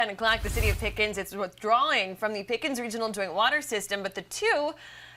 10 o'clock, the city of Pickens is withdrawing from the Pickens Regional Joint Water System, but the two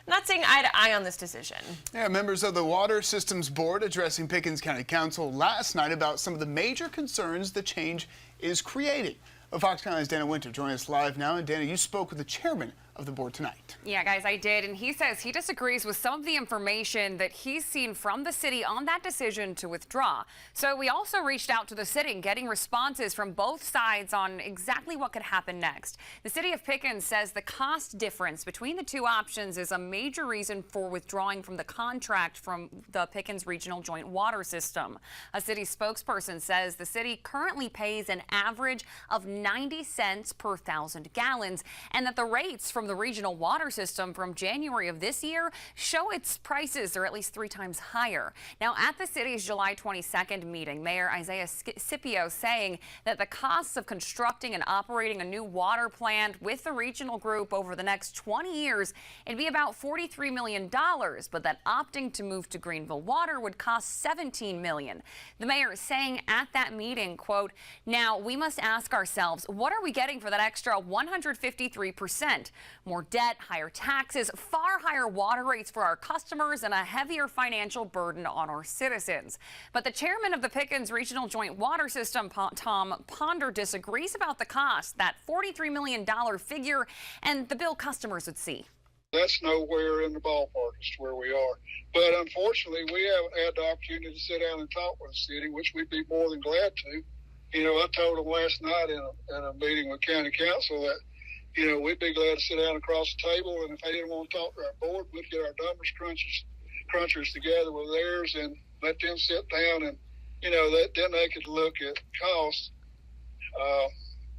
not seeing eye to eye on this decision. Yeah, members of the Water Systems Board addressing Pickens County Council last night about some of the major concerns the change is creating. Fox County's Dana Winter joining us live now. And Dana, you spoke with the chairman of the board tonight. Yeah, guys, I did. And he says he disagrees with some of the information that he's seen from the city on that decision to withdraw. So we also reached out to the city, getting responses from both sides on exactly what could happen next. The city of Pickens says the cost difference between the two options is a major reason for withdrawing from the contract from the Pickens Regional Joint Water System. A city spokesperson says the city currently pays an average of 90 cents per 1,000 gallons, and that the rates from the regional water system from January of this year show its prices are at least 3 times higher. Now, at the city's July 22nd meeting, Mayor Isaiah Scipio saying that the costs of constructing and operating a new water plant with the regional group over the next 20 years, it'd be about $43 million, but that opting to move to Greenville Water would cost $17 million. The mayor is saying at that meeting, quote, "Now we must ask ourselves, what are we getting for that extra 153%? More debt, higher taxes, far higher water rates for our customers, and a heavier financial burden on our citizens." But the chairman of the Pickens Regional Joint Water System, Tom Ponder, disagrees about the cost, that $43 million figure, and the bill customers would see. That's nowhere in the ballpark as to where we are. But unfortunately, we haven't had the opportunity to sit down and talk with the city, which we'd be more than glad to. You know, I told them last night in a meeting with county council that, you know, we'd be glad to sit down across the table, and if they didn't want to talk to our board, we'd get our numbers crunchers together with theirs and let them sit down, and, you know, then they could look at costs.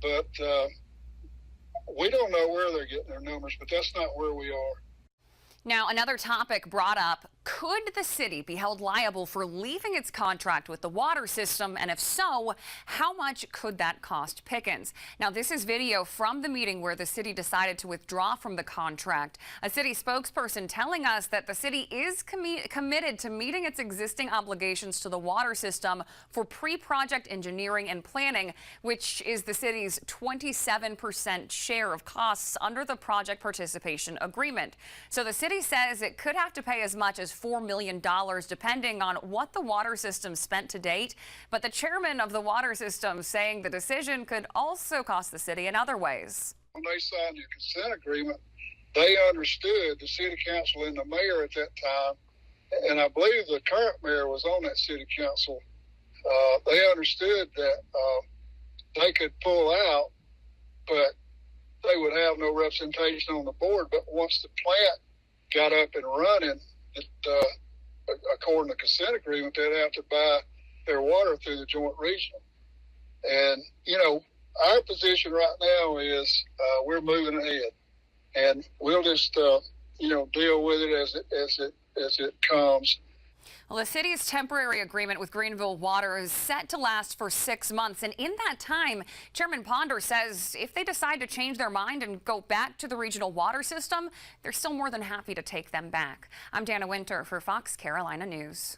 But we don't know where they're getting their numbers, but that's not where we are. Now, another topic brought up, could the city be held liable for leaving its contract with the water system? And if so, how much could that cost Pickens? Now, this is video from the meeting where the city decided to withdraw from the contract. A city spokesperson telling us that the city is committed to meeting its existing obligations to the water system for pre-project engineering and planning, which is the city's 27% share of costs under the project participation agreement. So the city says it could have to pay as much as $4 million depending on what the water system spent to date. But the chairman of the water system saying the decision could also cost the city in other ways. When they signed the consent agreement, they understood, the city council and the mayor at that time, and I believe the current mayor was on that city council, they understood that they could pull out, but they would have no representation on the board. But once the plant got up and running, according to consent agreement, they'd have to buy their water through the joint regional. And, you know, our position right now is we're moving ahead, and we'll just, you know, deal with it as it comes. Well, the city's temporary agreement with Greenville Water is set to last for 6 months. And in that time, Chairman Ponder says if they decide to change their mind and go back to the regional water system, they're still more than happy to take them back. I'm Dana Winter for Fox Carolina News.